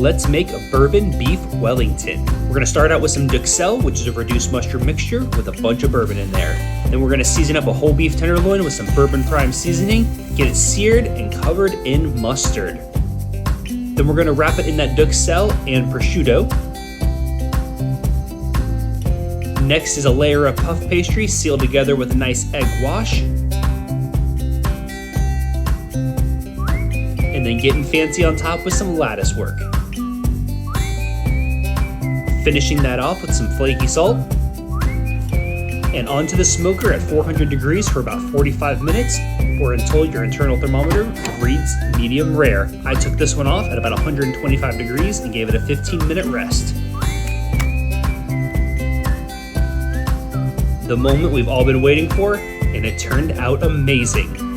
let's make a Bourbon Beef Wellington. We're gonna start out with some duxelle, which is a reduced mustard mixture with a bunch of bourbon in there. Then we're gonna season up a whole beef tenderloin with some Bourbon Prime seasoning, get it seared and covered in mustard. Then we're gonna wrap it in that duxelle and prosciutto. Next is a layer of puff pastry sealed together with a nice egg wash. And then getting fancy on top with some lattice work. Finishing that off with some flaky salt. And onto the smoker at 400 degrees for about 45 minutes or until your internal thermometer reads medium rare. I took this one off at about 125 degrees and gave it a 15-minute rest. The moment we've all been waiting for, and it turned out amazing.